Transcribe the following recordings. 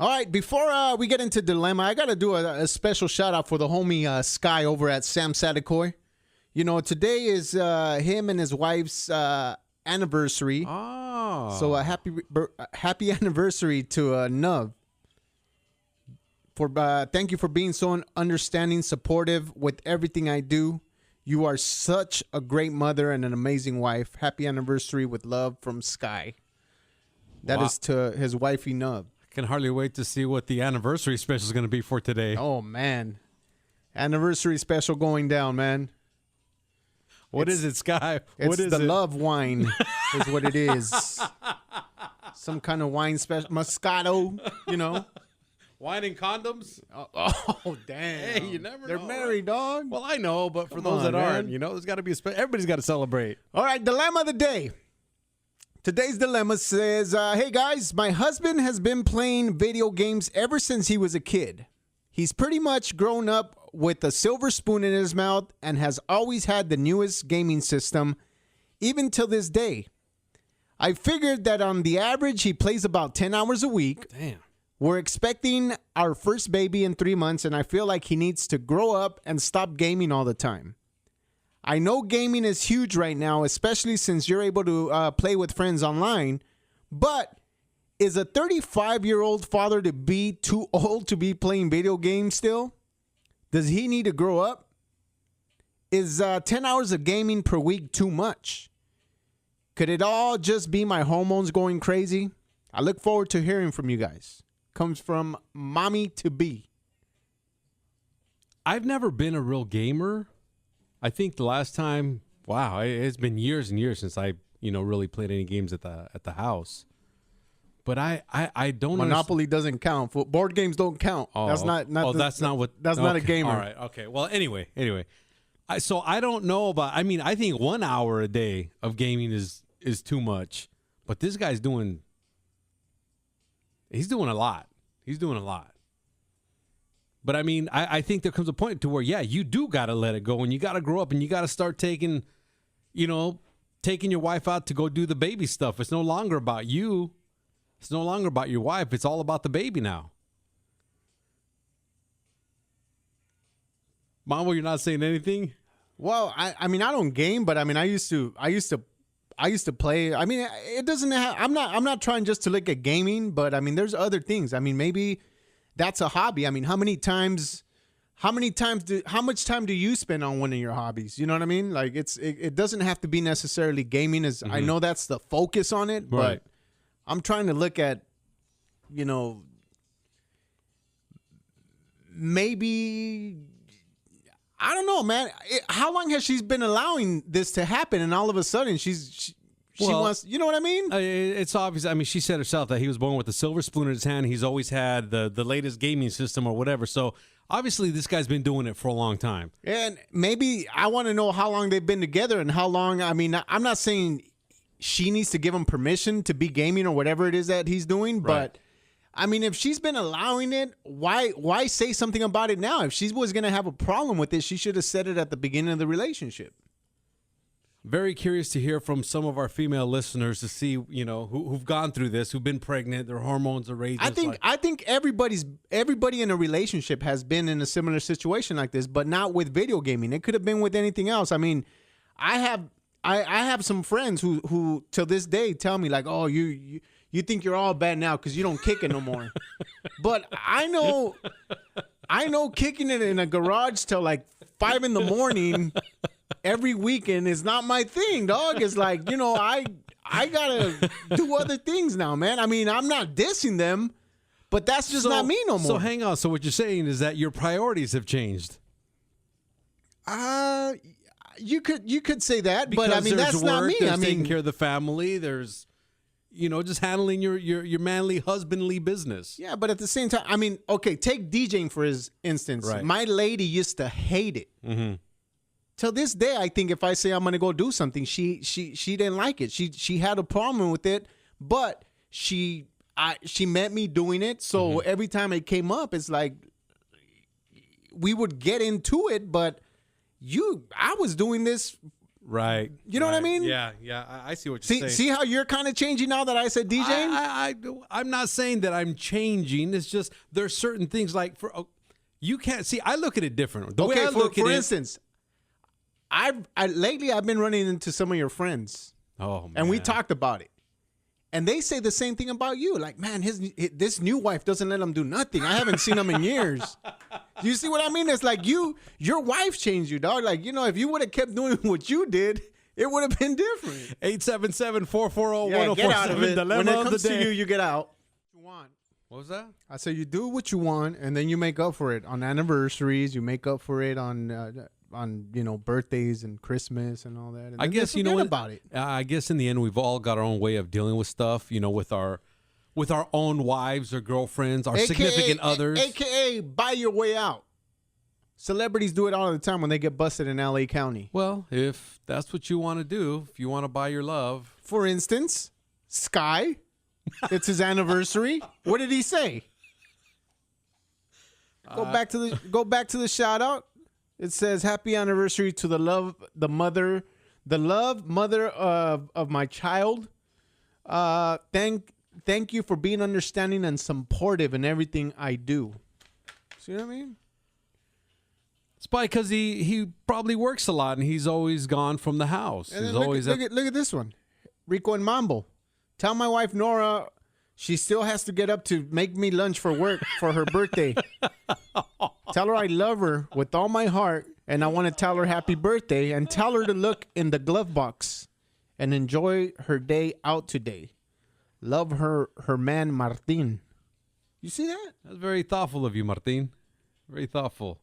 All right, before we get into Dilemma, I got to do a special shout out for the homie Sky over at Sam Sadakoy. You know, today is him and his wife's anniversary. Oh. So a happy anniversary to Nuv. Thank you for being so understanding, supportive with everything I do. You are such a great mother and an amazing wife. Happy anniversary with love from Sky. That is to his wifey Nuv. Can hardly wait to see what the anniversary special is going to be for today. Oh, man. Anniversary special going down, man. What is it, Sky? It's the love wine is what it is. Some kind of wine special. Moscato, you know. Wine and condoms? Oh, damn. Hey, you never know. They're married, dog. Well, I know, but for those that aren't, you know, there's got to be everybody's got to celebrate. All right, dilemma of the day. Today's dilemma says, hey, guys, my husband has been playing video games ever since he was a kid. He's pretty much grown up with a silver spoon in his mouth and has always had the newest gaming system, even till this day. I figured that on the average, he plays about 10 hours a week. Damn. We're expecting our first baby in 3 months, and I feel like he needs to grow up and stop gaming all the time. I know gaming is huge right now, especially since you're able to play with friends online, but is a 35-year-old father to be too old to be playing video games still? Does he need to grow up? Is 10 hours of gaming per week too much? Could it all just be my hormones going crazy? I look forward to hearing from you guys. Comes from Mommy to Be. I've never been a real gamer. I think the last time, wow, it's been years and years since I, really played any games at the house. But I don't. Monopoly doesn't count. Board games don't count. Oh, that's not. That's not what. That's not a gamer. All right. Okay. Well, anyway. So I don't know about. I mean, I think 1 hour a day of gaming is too much. But this guy's doing. He's doing a lot. But I mean, I think there comes a point to where, yeah, you do got to let it go and you got to grow up and you got to start taking your wife out to go do the baby stuff. It's no longer about you. It's no longer about your wife. It's all about the baby now. Mama, you're not saying anything? Well, I mean, I don't game, but I mean, I used to play. I mean, it doesn't have, I'm not trying just to look at gaming, but I mean, there's other things. I mean, maybe that's a hobby. I mean, how much time do you spend on one of your hobbies? You know what I mean? Like it doesn't have to be necessarily gaming I know that's the focus on it, right. But I'm trying to look at, maybe, I don't know, man. How long has she been allowing this to happen? And all of a sudden she wants, you know what I mean? It's obvious. I mean, she said herself that he was born with a silver spoon in his hand. He's always had the latest gaming system or whatever. So obviously this guy's been doing it for a long time. And maybe I want to know how long they've been together and how long. I mean, I'm not saying she needs to give him permission to be gaming or whatever it is that he's doing. Right. But I mean, if she's been allowing it, why say something about it now? If she was going to have a problem with it, she should have said it at the beginning of the relationship. Very curious to hear from some of our female listeners to see, who've gone through this, who've been pregnant, their hormones are raised. I think everybody in a relationship has been in a similar situation like this, but not with video gaming. It could have been with anything else. I mean, I have some friends who till this day tell me like, oh, you think you're all bad now because you don't kick it no more. But I know kicking it in a garage till like 5 a.m. every weekend is not my thing, dog. It's like, I gotta do other things now, man. I mean, I'm not dissing them, but that's just not me no more. So hang on. So what you're saying is that your priorities have changed. You could say that, because but I mean that's work, not me. There's I mean, taking care of the family. There's, just handling your manly husbandly business. Yeah, but at the same time, I mean, okay, take DJing for his instance. Right. My lady used to hate it. Mm-hmm. Till this day, I think if I say I'm gonna go do something, she didn't like it. She had a problem with it, but she met me doing it. So every time it came up, it's like we would get into it. But I was doing this Right. You know what I mean? Yeah, yeah. I see what you're saying. See how you're kind of changing now that I said DJing? I'm not saying that I'm changing. It's just there's certain things like you can't see. I look at it different. The way I look for at instance, lately I've been running into some of your friends. Oh man. And we talked about it. And they say the same thing about you. Like, man, this new wife doesn't let him do nothing. I haven't seen him in years. You see what I mean? It's like your wife changed you, dog. Like, if you would have kept doing what you did, it would have been different. 877-440-1047. Get out of it. Dilemma When it of comes the to day. you get out. You want. What was that? I said you do what you want, and then you make up for it on anniversaries. You make up for it on birthdays and Christmas and all that. And I guess you know what about it. I guess in the end we've all got our own way of dealing with stuff. With our own wives or girlfriends, our significant others. AKA buy your way out. Celebrities do it all the time when they get busted in LA County. Well, if that's what you want to do, if you want to buy your love. For instance, Sky. It's his anniversary. What did he say? Go back to the shout out. It says, "Happy anniversary to the mother of my child. Thank you for being understanding and supportive in everything I do." See what I mean? It's probably because he probably works a lot and he's always gone from the house. And He's then always look at this one, Rico and Mambo. Tell my wife Nora she still has to get up to make me lunch for work for her birthday. Tell her I love her with all my heart, and I want to tell her happy birthday, and tell her to look in the glove box and enjoy her day out today. Love her man Martin. You see that? That's very thoughtful of you, Martin. Very thoughtful.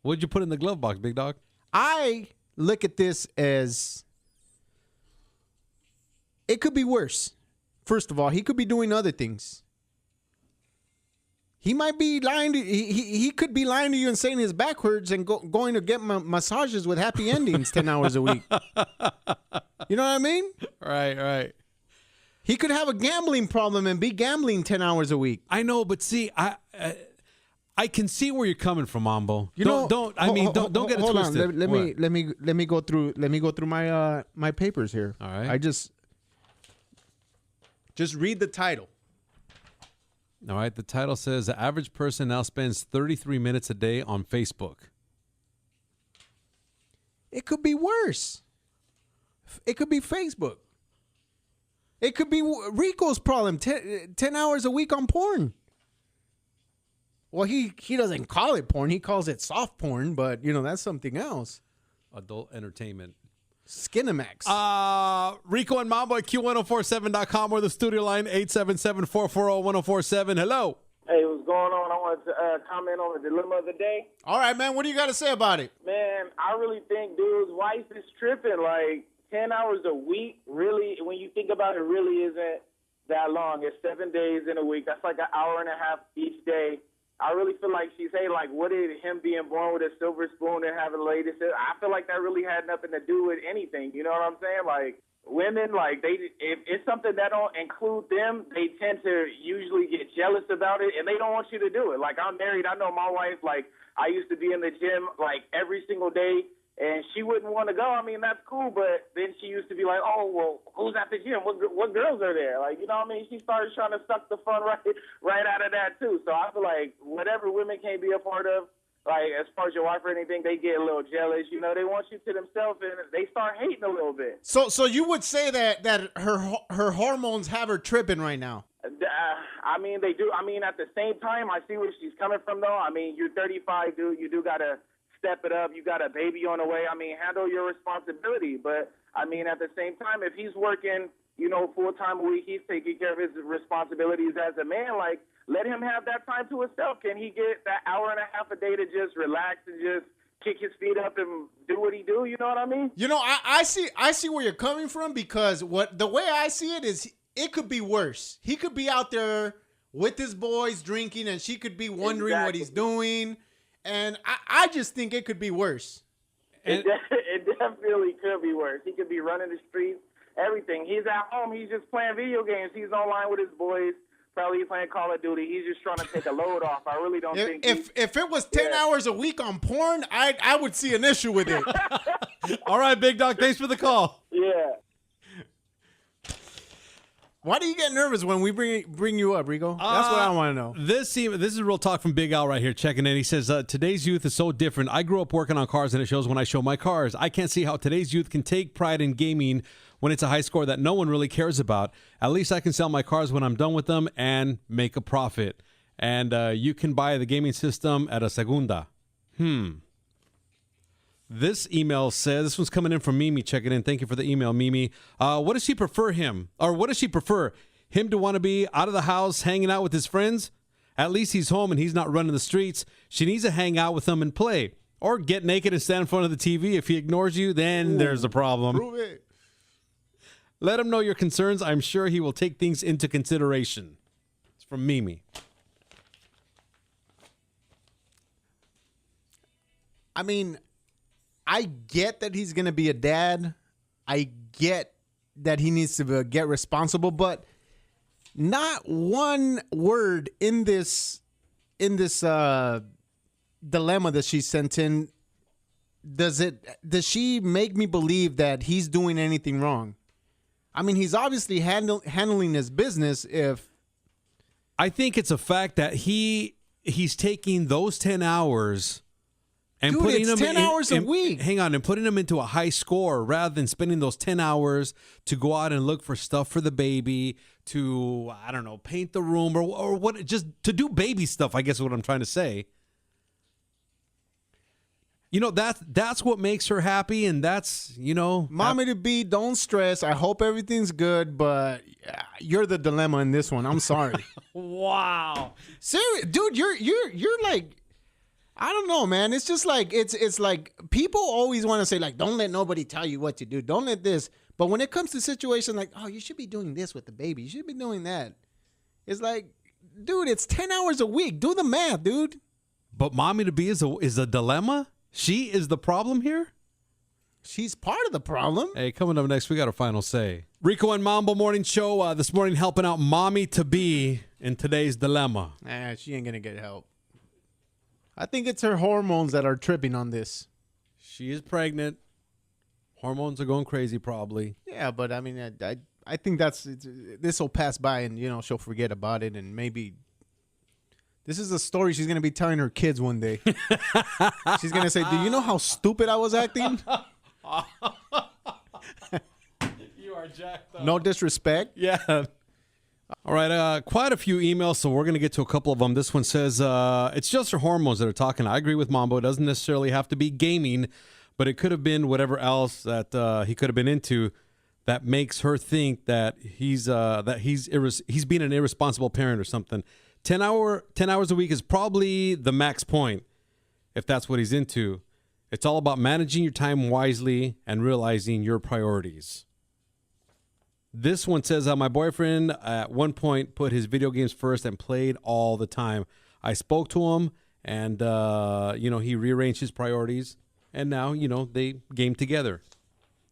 What'd you put in the glove box, big dog? I look at this as it could be worse. First of all, he could be doing other things. He might be lying to he could be lying to you and saying his backwards and going to get massages with happy endings 10 hours a week. You know what I mean? Right. He could have a gambling problem and be gambling 10 hours a week. I know, but see, I can see where you're coming from, Mambo. Don't get it twisted. Let me go through my papers here. All right. I just read the title. All right. The title says the average person now spends 33 minutes a day on Facebook. It could be worse. It could be Facebook. It could be Rico's problem. 10 hours a week on porn. Well, he doesn't call it porn. He calls it soft porn, but, that's something else. Adult entertainment. Skinamax. Rico and Mambo at Q1047.com or the studio line 877-440-1047. Hello. Hey, what's going on? I wanted to comment on the dilemma of the day. All right, man. What do you got to say about it? Man, I really think dude's wife is tripping. Like, 10 hours a week, really, when you think about it, really isn't that long. It's 7 days in a week. That's like an hour and a half each day. I really feel like she's saying, like, what did him being born with a silver spoon and having the latest? I feel like that really had nothing to do with anything. You know what I'm saying? Like, women, like, if it's something that don't include them, they tend to usually get jealous about it, and they don't want you to do it. Like, I'm married. I know my wife, like, I used to be in the gym, like, every single day, and she wouldn't want to go. I mean, that's cool, but then she used to be like, oh, well, who's at the gym? What girls are there? Like, you know what I mean? She started trying to suck the fun right out of that, too. So I feel like whatever women can't be a part of, like, as far as your wife or anything, they get a little jealous. You know, they want you to themselves, and they start hating a little bit. So you would say that her hormones have her tripping right now? I mean, they do. I mean, at the same time, I see where she's coming from, though. I mean, you're 35, dude. You do got to step it up. You got a baby on the way. I mean, handle your responsibility. But, I mean, at the same time, if he's working, full-time a week, he's taking care of his responsibilities as a man, like, let him have that time to himself. Can he get that hour and a half a day to just relax and just kick his feet up and do what he do? You know what I mean? I see where you're coming from, because the way I see it is it could be worse. He could be out there with his boys drinking, and she could be wondering what he's doing. And I just think it could be worse. It definitely could be worse. He could be running the streets, everything. He's at home. He's just playing video games. He's online with his boys, probably playing Call of Duty. He's just trying to take a load off. I really don't think. If it was 10 hours a week on porn, I would see an issue with it. All right, big dog. Thanks for the call. Yeah. Why do you get nervous when we bring you up, Rico? That's what I want to know. This is real talk from Big Al right here checking in. He says, today's youth is so different. I grew up working on cars, and it shows when I show my cars. I can't see how today's youth can take pride in gaming when it's a high score that no one really cares about. At least I can sell my cars when I'm done with them and make a profit. And you can buy the gaming system at a segunda. This email says, this one's coming in from Mimi checking in. Thank you for the email, Mimi. What does she prefer him? Or what does she prefer? Him to want to be out of the house, hanging out with his friends? At least he's home and he's not running the streets. She needs to hang out with them and play. Or get naked and stand in front of the TV. If he ignores you, then there's a problem. Prove it. Let him know your concerns. I'm sure he will take things into consideration. It's from Mimi. I mean, I get that he's going to be a dad. I get that he needs to get responsible, but not one word in this dilemma that she sent in does she make me believe that he's doing anything wrong. I mean, he's obviously handling his business. If I think it's a fact that he's taking those 10 hours and dude, putting it's them 10 hours a week. Hang on, and putting them into a high score rather than spending those 10 hours to go out and look for stuff for the baby, to, I don't know, paint the room or what, just to do baby stuff, I guess is what I'm trying to say. You know, that's what makes her happy, and that's, you know. Mommy to be, don't stress. I hope everything's good, but you're the dilemma in this one. I'm sorry. Wow. Serious, dude, you're like, I don't know, man. It's just like it's like people always want to say like, don't let nobody tell you what to do. Don't let this. But when it comes to situations like, oh, you should be doing this with the baby. You should be doing that. It's like, dude, it's 10 hours a week. Do the math, dude. But mommy to be is a dilemma? She is the problem here? She's part of the problem. Hey, coming up next, we got our final say. Rico and Mambo Morning Show this morning helping out mommy to be in today's dilemma. She ain't going to get help. I think it's her hormones that are tripping on this. She is pregnant. Hormones are going crazy probably. Yeah, but I mean, I think this will pass by and, you know, she'll forget about it and maybe this is a story she's going to be telling her kids one day. She's going to say, do you know how stupid I was acting? You are jacked up. No disrespect. Yeah. All right, quite a few emails, so we're going to get to a couple of them. This one says, it's just her hormones that are talking. I agree with Mambo. It doesn't necessarily have to be gaming, but it could have been whatever else that he could have been into that makes her think that he's being an irresponsible parent or something. 10 hours a week is probably the max point if that's what he's into. It's all about managing your time wisely and realizing your priorities. This one says, my boyfriend at one point put his video games first and played all the time. I spoke to him and, he rearranged his priorities and now, they game together.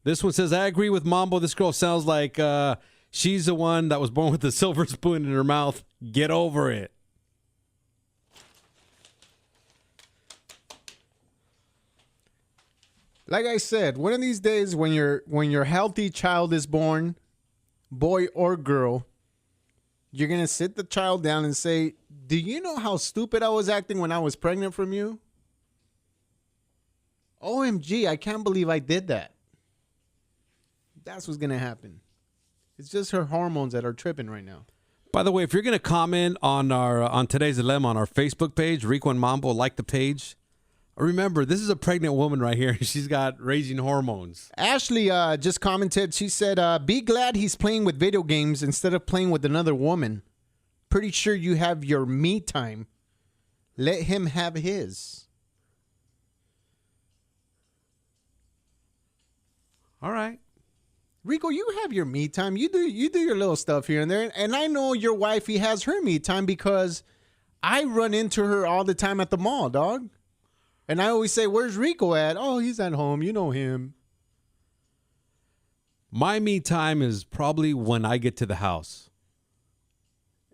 This one says, I agree with Mambo. This girl sounds like she's the one that was born with a silver spoon in her mouth. Get over it. Like I said, one of these days when your healthy child is born, boy or girl, you're going to sit the child down and say, do you know how stupid I was acting when I was pregnant from you? OMG, I can't believe I did that. That's what's going to happen. It's just her hormones that are tripping right now. By the way, if you're going to comment on today's dilemma on our Facebook page, Rico and Mambo, like the page. Remember, this is a pregnant woman right here. She's got raging hormones. Ashley just commented. She said, be glad he's playing with video games instead of playing with another woman. Pretty sure you have your me time. Let him have his. All right. Rico, you have your me time. You do your little stuff here and there. And I know your wifey has her me time because I run into her all the time at the mall, dog. And I always say, where's Rico at? Oh, he's at home. You know him. My me time is probably when I get to the house.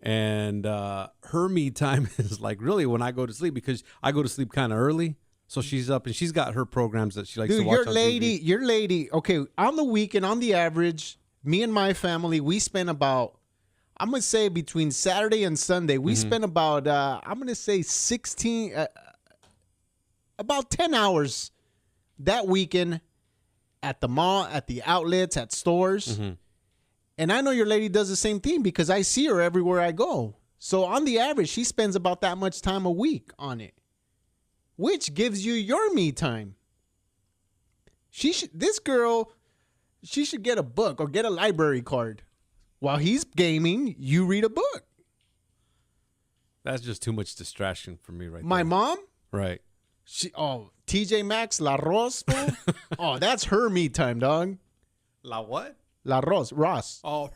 And her me time is like really when I go to sleep, because I go to sleep kind of early. So she's up and she's got her programs that she likes to watch on TV. Your lady, okay, on the weekend, on the average, me and my family, we spend about, I'm going to say between Saturday and Sunday, we spend about, I'm going to say 16, about 10 hours that weekend at the mall, at the outlets, at stores. And I know your lady does the same thing because I see her everywhere I go. So on the average, she spends about that much time a week on it, which gives you your me time. This girl, she should get a book or get a library card. While he's gaming, you read a book. That's just too much distraction for me right My there. mom, Right. TJ Maxx, La Ross, that's her me time, dog. La what? La Ross. Oh,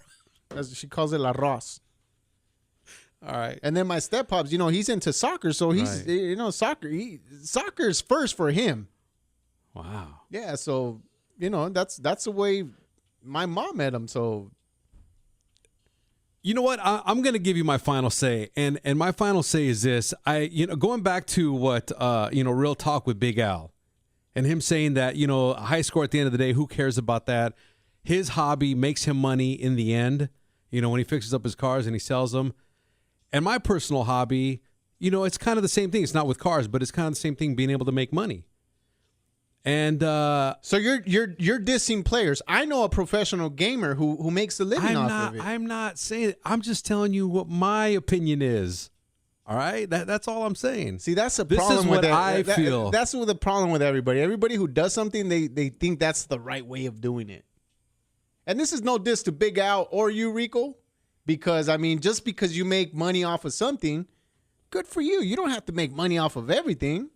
She calls it La Ross. all right. And then my step-pops, he's into soccer, so he's, soccer's first for him. Wow. Yeah, so, that's the way my mom met him, so. You know what? I'm going to give you my final say, and my final say is this: going back to what Real Talk with Big Al, and him saying that a high score at the end of the day, who cares about that? His hobby makes him money in the end. When he fixes up his cars and he sells them. And my personal hobby, it's kind of the same thing. It's not with cars, but it's kind of the same thing, being able to make money. And so you're dissing players. I know a professional gamer who makes a living off of it. I'm not saying it. I'm just telling you what my opinion is. All right, that's all I'm saying. See, that's the This problem is with what I feel. That's what the problem with everybody. Everybody who does something, they think that's the right way of doing it. And this is no diss to Big Al or you, Rico, because just because you make money off of something, good for you. You don't have to make money off of everything.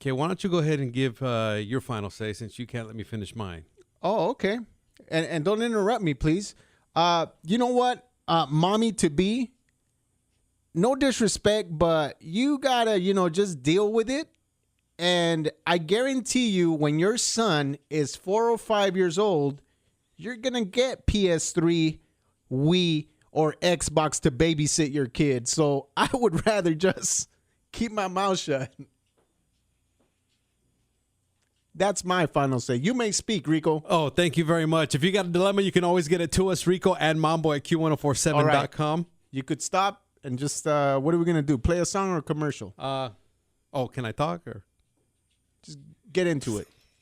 Okay, why don't you go ahead and give your final say, since you can't let me finish mine. Oh, okay. And don't interrupt me, please. You know what, mommy to be, no disrespect, but you gotta, just deal with it. And I guarantee you, when your son is 4 or 5 years old, you're gonna get PS3, Wii, or Xbox to babysit your kid. So I would rather just keep my mouth shut. That's my final say. You may speak, Rico. Oh, thank you very much. If you got a dilemma, you can always get it to us, Rico and Mambo at Q1047.com. You could stop and just, what are we going to do? Play a song or a commercial? Can I talk? Or Just get into it.